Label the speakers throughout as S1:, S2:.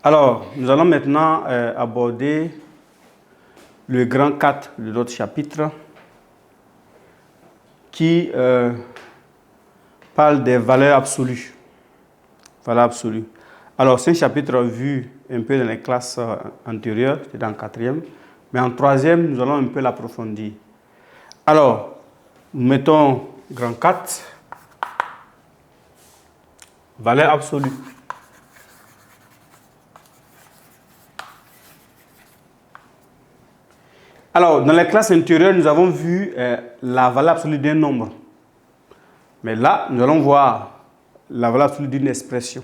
S1: Alors, nous allons maintenant aborder le grand 4 de notre chapitre qui parle des valeurs absolues. Valeurs absolues. Alors, c'est un chapitre vu un peu dans les classes antérieures, c'est dans le 4e, mais en 3e, nous allons un peu l'approfondir. Alors, nous mettons grand 4, valeur absolue. Alors, dans les classes intérieures, nous avons vu la valeur absolue d'un nombre. Mais là, nous allons voir la valeur absolue d'une expression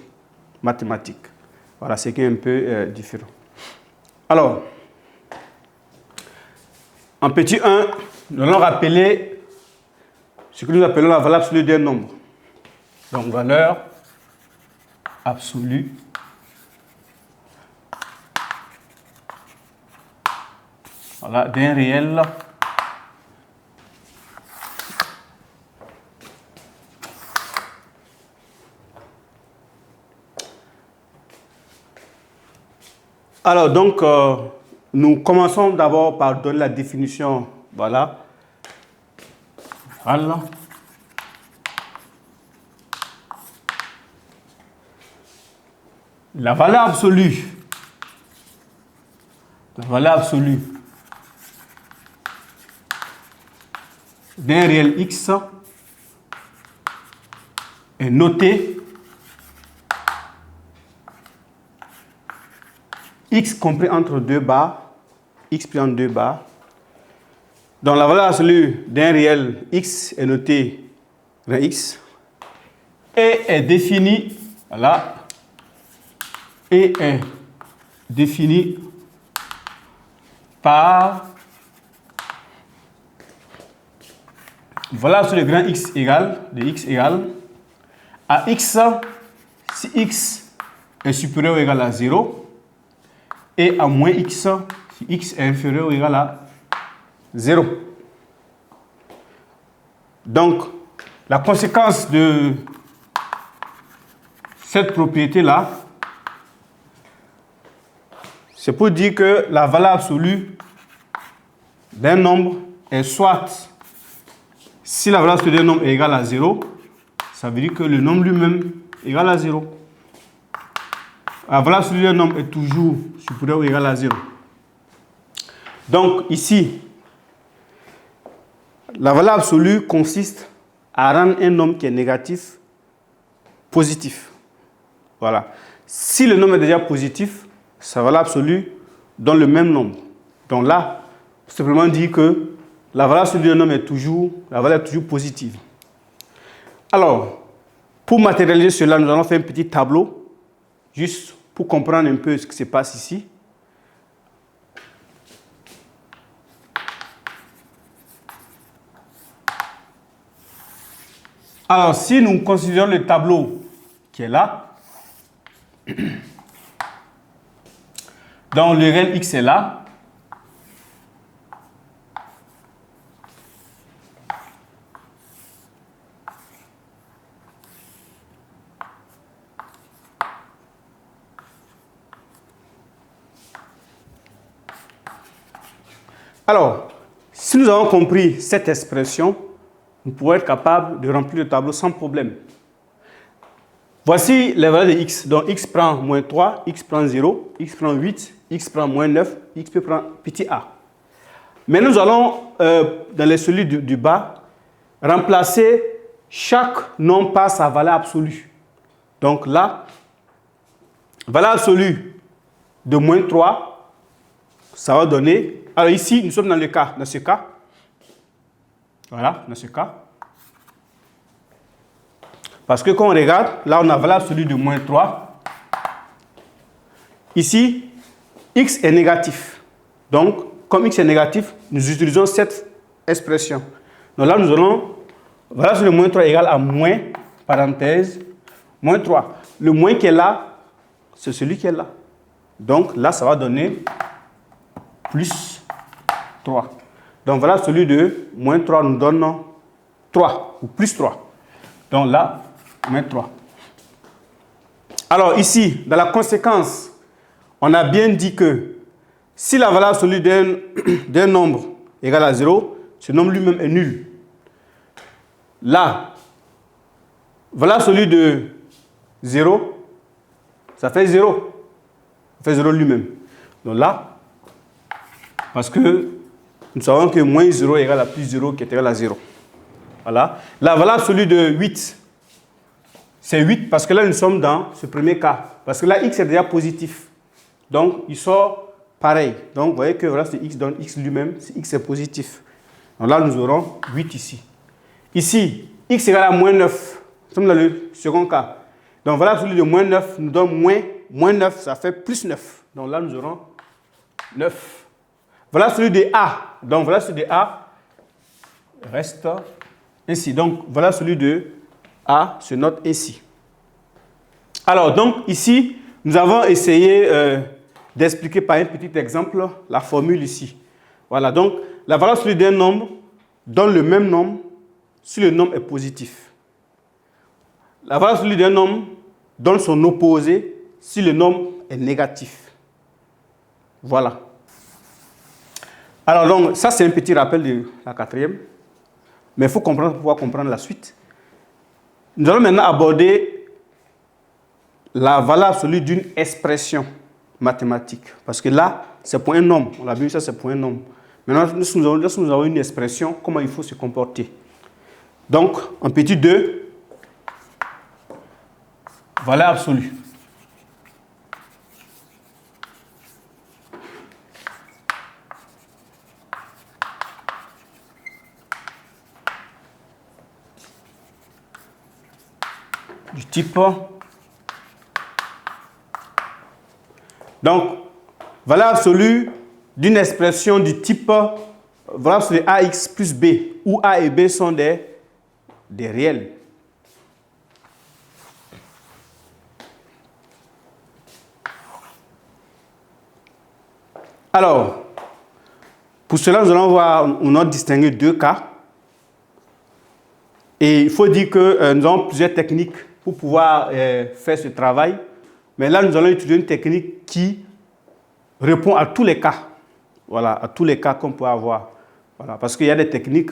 S1: mathématique. Voilà, c'est qui est un peu différent. Alors, en petit 1, nous allons rappeler ce que nous appelons la valeur absolue d'un nombre. Donc, valeur absolue voilà, d'un réel alors donc nous commençons d'abord par donner la définition. Voilà. Voilà. La valeur absolue d'un réel x est notée x compris entre deux barres, x pris en deux barres. Donc la valeur absolue d'un réel x est notée grand x et est définie, voilà, et est définie par valeur absolue de grand x égale, de x égale à x si x est supérieur ou égal à 0 et à moins x si x est inférieur ou égal à 0. Donc, la conséquence de cette propriété-là, c'est pour dire que la valeur absolue d'un nombre est soit, si la valeur absolue d'un nombre est égale à 0, ça veut dire que le nombre lui-même est égal à 0. La valeur absolue d'un nombre est toujours supérieure ou égale à 0. Donc ici, la valeur absolue consiste à rendre un nombre qui est négatif positif. Voilà. Si le nombre est déjà positif, sa valeur absolue donne le même nombre. Donc là, simplement dire que la valeur absolue d'un nombre est toujours positive. Alors, pour matérialiser cela, nous allons faire un petit tableau, juste pour comprendre un peu ce qui se passe ici. Alors, si nous considérons le tableau qui est là, donc le réel x est là, alors, si nous avons compris cette expression, nous pourrons être capables de remplir le tableau sans problème. Voici les valeurs de x. Donc x prend moins 3, x prend 0, x prend 8, x prend moins 9, x prend petit a. Mais nous allons, dans les cellules du bas, remplacer chaque nombre par sa valeur absolue. Donc là, valeur absolue de moins 3, ça va donner... Alors ici, nous sommes dans ce cas. Voilà, dans ce cas. Parce que quand on regarde, là on a valeur absolue de moins 3. Ici, x est négatif. Donc, comme x est négatif, nous utilisons cette expression. Donc là, nous allons, valeur absolue de moins 3 égale à moins, parenthèse, moins 3. Le moins qui est là, c'est celui qui est là. Donc là, ça va donner plus 3. Donc voilà, celui de moins 3 nous donne 3 ou plus 3. Donc là, moins 3. Alors ici, dans la conséquence on a bien dit que si la valeur absolue d'un nombre égale à 0, ce nombre lui-même est nul. Là, valeur absolue de 0, ça fait 0. Ça fait 0 lui-même. Donc là, parce que nous savons que moins 0 égale à plus 0 qui est égal à 0. Voilà. La valeur absolue de 8, c'est 8 parce que là, nous sommes dans ce premier cas. Parce que là, x est déjà positif. Donc, il sort pareil. Donc, vous voyez que voilà, c'est x donne x lui-même, si x est positif. Donc là, nous aurons 8 ici. Ici, x égale à moins 9. Nous sommes dans le second cas. Donc, voilà, celui de moins 9 nous donne moins 9, ça fait plus 9. Donc là, nous aurons 9. Voilà celui de a. Donc, voilà celui de a reste ainsi. Donc, voilà celui de a se note ainsi. Alors, donc, ici, nous avons essayé d'expliquer par un petit exemple la formule ici. Voilà, donc, la valeur absolue d'un nombre donne le même nombre si le nombre est positif. La valeur absolue d'un nombre donne son opposé si le nombre est négatif. Voilà. Alors, donc, ça, c'est un petit rappel de la quatrième. Mais il faut comprendre pour pouvoir comprendre la suite. Nous allons maintenant aborder la valeur absolue d'une expression mathématique. Parce que là, c'est pour un nombre. On l'a vu, ça, c'est pour un nombre. Maintenant, lorsque nous avons une expression, comment il faut se comporter. Donc, en petit 2, valeur absolue. Du type. Donc, valeur absolue d'une expression du type valeur absolue ax plus b, où a et b sont des réels. Alors, pour cela, nous allons voir, on a distingué deux cas. Et il faut dire que nous avons plusieurs techniques pour pouvoir faire ce travail. Mais là, nous allons utiliser une technique qui répond à tous les cas. Voilà, à tous les cas qu'on peut avoir. Voilà, parce qu'il y a des techniques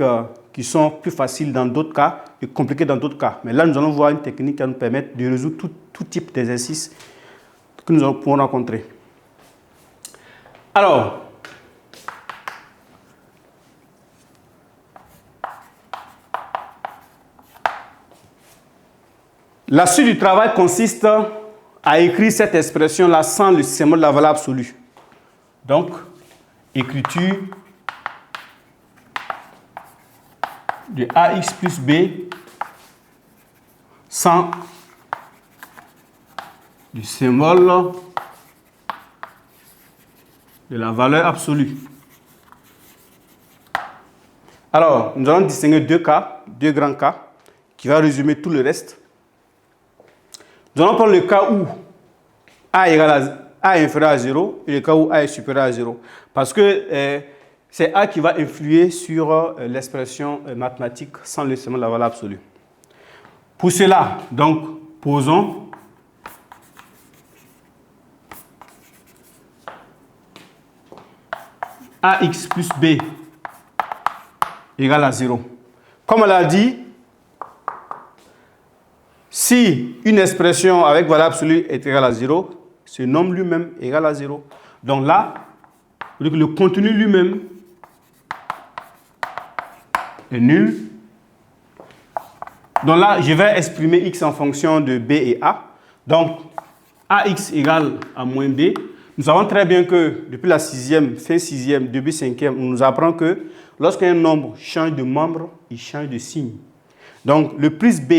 S1: qui sont plus faciles dans d'autres cas et compliquées dans d'autres cas. Mais là, nous allons voir une technique qui va nous permettre de résoudre tout type d'exercice que nous pourrons rencontrer. Alors, la suite du travail consiste à écrire cette expression-là sans le symbole de la valeur absolue. Donc, écriture de ax plus b sans le symbole de la valeur absolue. Alors, nous allons distinguer deux cas, deux grands cas, qui vont résumer tout le reste. Nous allons prendre le cas où a est inférieur à 0 et le cas où a est supérieur à 0. Parce que c'est a qui va influer sur l'expression mathématique sans le symbole de la valeur absolue. Pour cela, donc, posons ax plus b égale à 0. Comme on l'a dit, si une expression avec valeur absolue est égale à 0, ce nombre lui-même est égal à 0. Donc là, le contenu lui-même est nul. Donc là, je vais exprimer x en fonction de b et a. Donc, ax égale à moins b. Nous savons très bien que depuis la sixième, fin sixième, début cinquième, on nous apprend que lorsqu'un nombre change de membre, il change de signe. Donc, le plus b,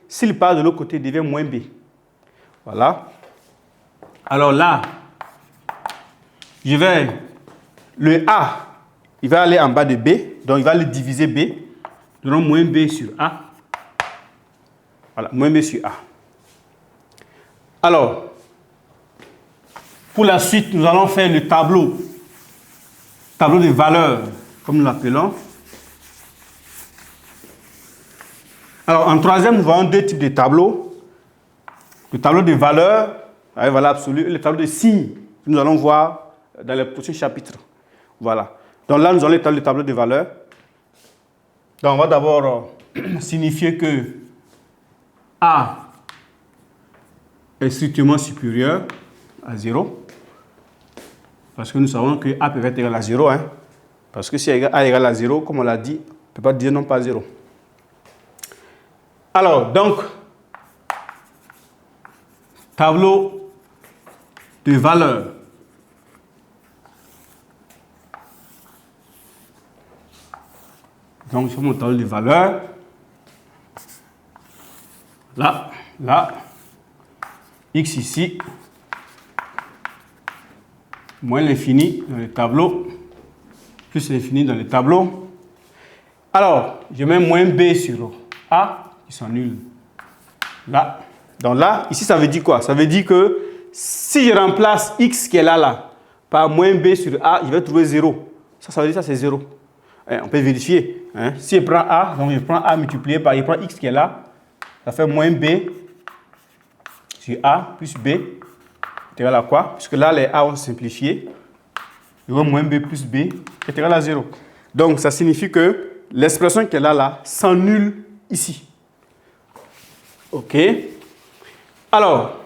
S1: s'il part de l'autre côté, devient moins b. Voilà. Alors là, le a, il va aller en bas de b, donc il va le diviser b. Nous aurons moins b sur a. Voilà, moins b sur a. Alors, pour la suite, nous allons faire le tableau de valeurs, comme nous l'appelons. Alors, en troisième, nous voyons deux types de tableaux. Le tableau de valeurs, avec valeur absolue, et le tableau de signes que nous allons voir dans les prochains chapitres. Voilà. Donc là, nous allons établir le tableau de valeurs. Donc on va d'abord signifier que A est strictement supérieur à 0. Parce que nous savons que A peut être égal à 0. Hein? Parce que si A est égal à 0, comme on l'a dit, on ne peut pas dire non pas 0. Alors, donc, tableau de valeurs. Donc, je fais mon tableau de valeurs. Là, X ici, moins l'infini dans le tableau, plus l'infini dans le tableau. Alors, je mets moins B sur A, qui s'annule là. Donc là, ici, ça veut dire quoi? Ça veut dire que si je remplace X qui est là, par moins B sur A, je vais trouver 0. Ça veut dire que ça, c'est 0. On peut vérifier. Hein? Si je prends A, donc je prends A multiplié par, je prends X qui est là, ça fait moins B sur A plus B est égal à quoi? Puisque là, les A ont simplifié. Je vois moins B plus B est égal à 0. Donc, ça signifie que l'expression qui est là s'annule ici. OK? Alors,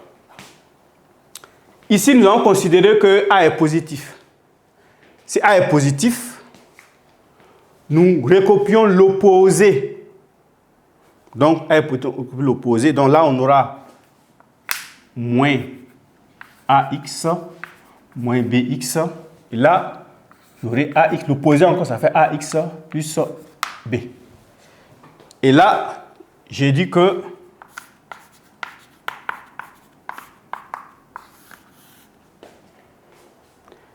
S1: ici, nous allons considérer que A est positif. Si A est positif, nous recopions l'opposé. Donc, A est l'opposé. Donc là, on aura moins AX, moins BX. Et là, vous aurez AX. L'opposé encore, ça fait AX plus B. Et là, j'ai dit que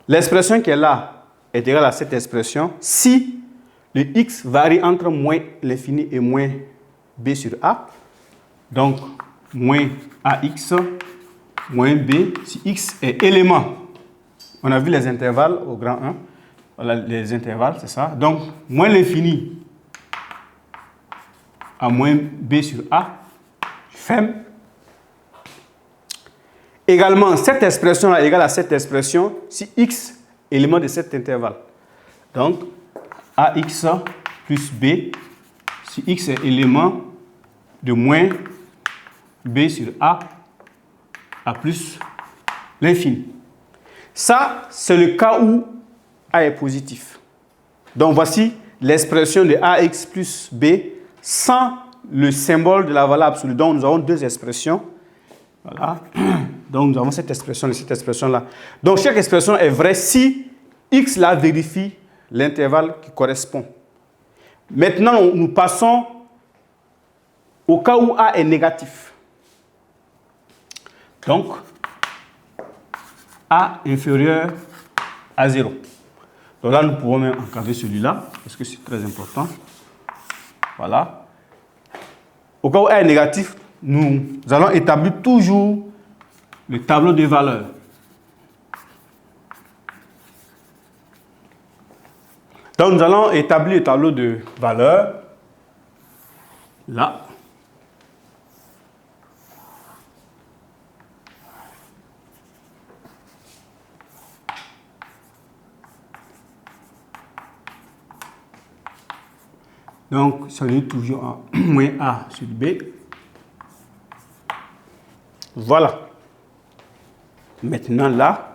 S1: l'expression qui est là est égale à cette expression si le X varie entre moins l'infini et moins B sur A. Donc, moins AX, moins B, si X est élément. On a vu les intervalles au grand 1. Voilà les intervalles, c'est ça. Donc, moins l'infini à moins B sur A, ferme. Également, cette expression-là est égale à cette expression si X est élément de cet intervalle. Donc, AX plus B, si X est élément de moins B sur A plus l'infini. Ça, c'est le cas où A est positif. Donc, voici l'expression de AX plus B sans le symbole de la valeur absolue. Donc, nous avons deux expressions. Voilà. Donc, nous avons cette expression et cette expression-là. Donc, chaque expression est vraie si X là vérifie l'intervalle qui correspond. Maintenant, nous passons au cas où A est négatif. Donc, A inférieur à 0. Donc là, nous pouvons même encadrer celui-là, parce que c'est très important. Voilà. Au cas où A est négatif, nous allons établir toujours le tableau de valeurs. Donc, nous allons établir le tableau de valeurs. Là. Donc, ça donne toujours à moins A sur B. Voilà. Maintenant, là,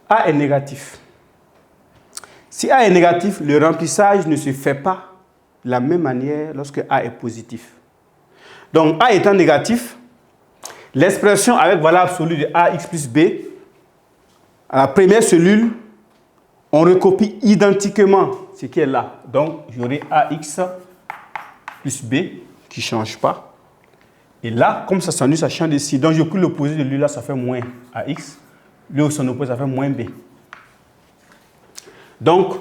S1: A est négatif. Si A est négatif, le remplissage ne se fait pas de la même manière lorsque A est positif. Donc, A étant négatif, l'expression avec valeur absolue de AX plus B, à la première cellule, on recopie identiquement ce qui est là. Donc, j'aurai AX plus B qui ne change pas. Et là, comme ça s'annule, ça change ici. Donc, je pris l'opposé de lui, là, ça fait moins AX. Lui, son opposé, ça fait moins B. Donc,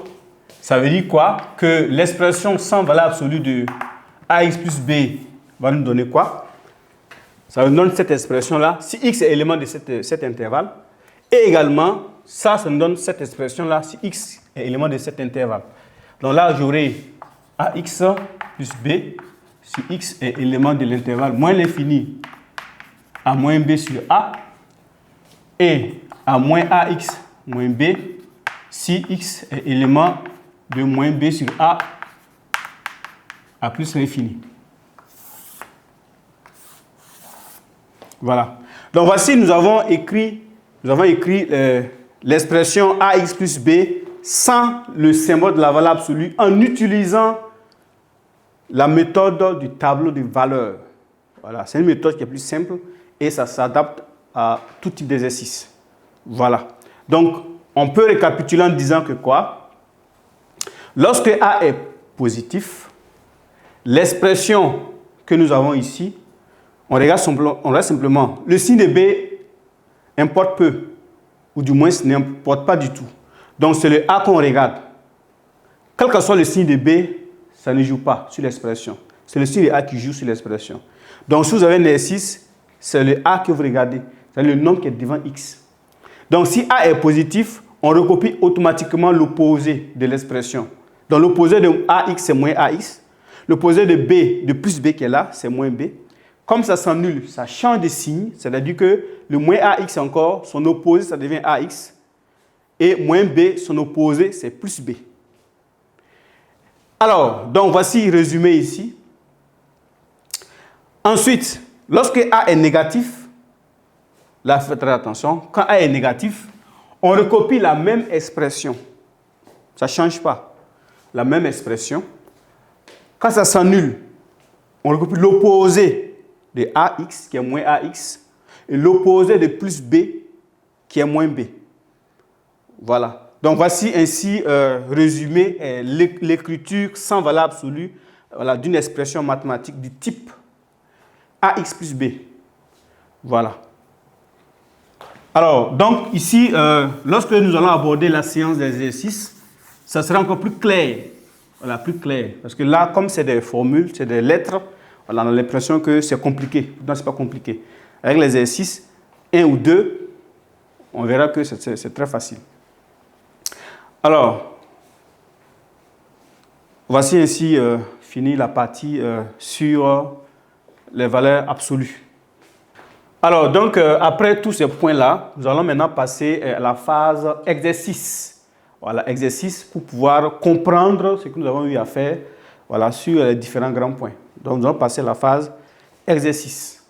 S1: ça veut dire quoi? Que l'expression sans valeur absolue de AX plus B va nous donner quoi? Ça nous donne cette expression-là, si X est élément de cet intervalle. Et également, ça nous donne cette expression-là, si X est élément de cet intervalle. Donc là, j'aurai AX plus B, si X est élément de l'intervalle moins l'infini A moins B sur A et A moins AX moins B si X est élément de moins B sur A plus l'infini. Voilà. Donc voici, nous avons écrit l'expression AX plus B sans le symbole de la valeur absolue en utilisant la méthode du tableau de valeurs. Voilà, c'est une méthode qui est plus simple et ça s'adapte à tout type d'exercice. Voilà. Donc, on peut récapituler en disant que quoi? Lorsque A est positif, l'expression que nous avons ici, on regarde simplement. Le signe de B importe peu, ou du moins n'importe pas du tout. Donc, c'est le A qu'on regarde. Quel que soit le signe de B, ça ne joue pas sur l'expression. C'est le signe de A qui joue sur l'expression. Donc, si vous avez un exercice, c'est le A que vous regardez. C'est le nombre qui est devant X. Donc, si A est positif, on recopie automatiquement l'opposé de l'expression. Donc, l'opposé de AX, c'est moins AX. L'opposé de B, de plus B qui est là, c'est moins B. Comme ça s'annule, ça change de signe. C'est-à-dire que le moins AX encore, son opposé, ça devient AX. Et moins B, son opposé, c'est plus B. Alors, donc voici résumé ici. Ensuite, lorsque A est négatif, là, faites très attention, quand A est négatif, on recopie la même expression. Ça ne change pas. La même expression. Quand ça s'annule, on recopie l'opposé de AX, qui est moins AX, et l'opposé de plus B, qui est moins B. Voilà. Donc, voici ainsi résumé l'écriture sans valeur absolue voilà, d'une expression mathématique du type AX plus B. Voilà. Alors, donc, ici, lorsque nous allons aborder la séance d'exercice, ça sera encore plus clair. Voilà, plus clair. Parce que là, comme c'est des formules, c'est des lettres, voilà, on a l'impression que c'est compliqué. Non, ce n'est pas compliqué. Avec l'exercice 1 ou 2, on verra que c'est très facile. Alors, voici ainsi fini la partie sur les valeurs absolues. Alors, donc, après tous ces points-là, nous allons maintenant passer à la phase exercice. Voilà, exercice pour pouvoir comprendre ce que nous avons eu à faire voilà, sur les différents grands points. Donc, nous allons passer à la phase exercice.